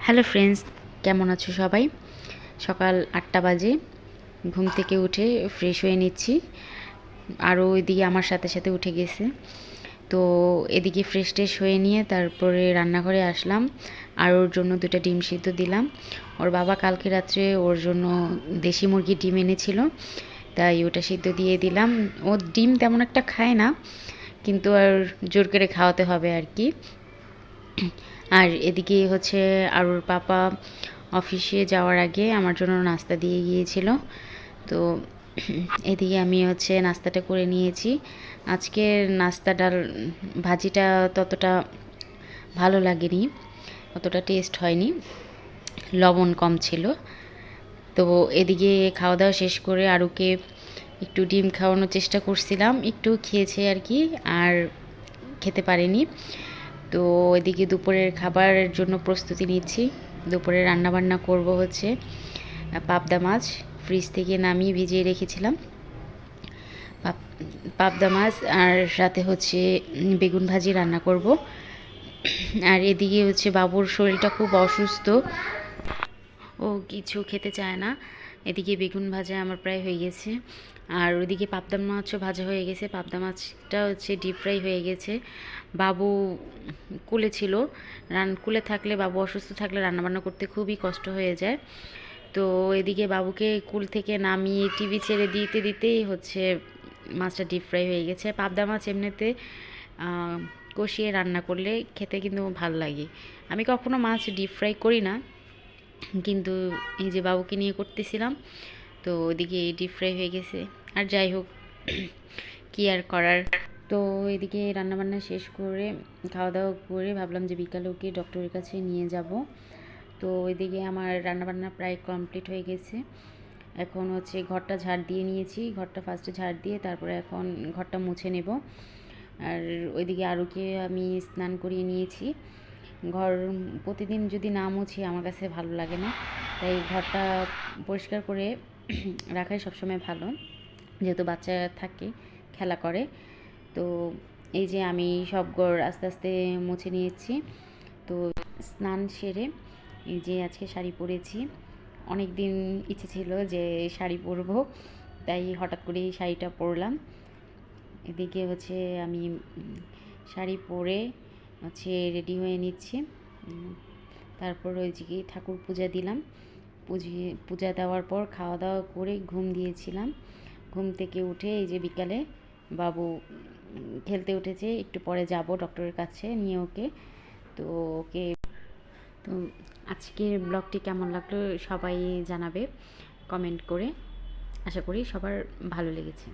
Hello friends, কেমন আছো সবাই? সকাল 8টা বাজে, ঘুম থেকে উঠে ফ্রেশ হয়ে নিচ্ছি। আরও এদিকে আমার সাথে সাথে উঠে গেছে। তো এদিকে ফ্রেশ ট্রেশ হয়ে নিয়ে তারপরে রান্নাঘরে আসলাম। আর ওর জন্য 2টা ডিম সিদ্ধ দিলাম। ওর বাবা কালকে রাত্রে ওর জন্য দেশি মুরগির ডিম এনেছিল, তাই ওটা সিদ্ধ দিয়ে দিলাম। ও ডিম তেমন একটা খায় না, কিন্তু আর জোর করে খাওয়াতে হবে আর কি। আর এদিকে হচ্ছে আরুর পাপা অফিসে যাওয়ার আগে আমার জন্য নাস্তা দিয়ে গিয়েছিল। তো এদিকে আমি হচ্ছে নাস্তাটা করে নিয়েছি। আজকের নাস্তা ডাল ভাজিটা ততটা ভালো লাগেনি, অতটা টেস্ট হয়নি, লবণ কম ছিল। তো এদিকে খাওয়া দাওয়া শেষ করে আরুকে একটু ডিম খাওয়ানোর চেষ্টা করছিলাম, একটু খেয়েছে আর কি, আর খেতে পারেনি। তো এদিকে দুপুরের খাবারের জন্য প্রস্তুতি নিচ্ছি। দুপুরে রান্নাবান্না করব হচ্ছে পাবদা মাছ, ফ্রিজ থেকে নামিয়ে ভিজিয়ে রেখেছিলাম পাবদা মাছ, আর সাথে হচ্ছে বেগুন ভাজি রান্না করব। আর এদিকে হচ্ছে বাবুর শরীরটা খুব অসুস্থ, ও কিছু খেতে চায় না। এদিকে বেগুন ভাজা আমার প্রায় হয়ে গেছে, আর ওইদিকে পাবদা মাছও ভাজা হয়ে গেছে। পাবদা মাছটা হচ্ছে ডিপ ফ্রাই হয়ে গেছে। বাবু কুলে ছিল, কুলে থাকলে, বাবু অসুস্থ থাকলে রান্নাবান্না করতে খুবই কষ্ট হয়ে যায়। তো এদিকে বাবুকে কুল থেকে নামিয়ে টিভি ছেড়ে দিতে দিতেই হচ্ছে মাছটা ডিপ ফ্রাই হয়ে গেছে। পাবদা মাছ এমনিতে কষিয়ে রান্না করলে খেতে কিন্তু ভালো লাগে। আমি কখনো মাছ ডিপ ফ্রাই করি না, কিন্তু এই যে বাবুকে নিয়ে করতেছিলাম, তো ওইদিকে ডিপ ফ্রাই হয়ে গেছে। আর যাই হোক, কী আর করার। তো এদিকে রান্নাবান্না শেষ করে খাওয়া দাওয়া করে ভাবলাম যে বিকালে ওকে ডক্টরের কাছে নিয়ে যাব। তো ওইদিকে আমার রান্নাবান্না প্রায় কমপ্লিট হয়ে গেছে। এখন হচ্ছে ঘরটা ঝাড় দিয়ে নিয়েছি, ঘরটা ফার্স্টে ঝাড় দিয়ে তারপরে এখন ঘরটা মুছে নেব। আর ওইদিকে আরুকে আমি স্নান করিয়ে নিয়েছি। ঘর প্রতিদিন যদি না মুছি আমার কাছে ভালো লাগে না, তাই ঘরটা পরিষ্কার করে রাখাই সবসময় ভালো, যেহেতু বাচ্চা থাকে, খেলা করে। তো এই যে আমি সব ঘর আস্তে আস্তে মুছে নিয়েছি। তো স্নান সেরে এই যে আজকে শাড়ি পরেছি। অনেক দিন ইচ্ছে ছিল যে শাড়ি পরবো, তাই হঠাৎ করে এই শাড়িটা পরলাম। এদিকে হচ্ছে আমি শাড়ি পরে হচ্ছে রেডি হয়ে নিচ্ছি। তারপর ওই যে ঠাকুর পূজা দিলাম। পূজা দেওয়ার পর খাওয়া দাওয়া করে ঘুম দিয়েছিলাম। ঘুম থেকে উঠে এই যে বিকালে বাবু খেলতে উঠেছে, একটু পরে যাব ডক্টরের কাছে নিয়ে ওকে। তো ওকে, তো আজকের ব্লগটি কেমন লাগলো সবাই জানাবে কমেন্ট করে। আশা করি সবার ভালো লেগেছে।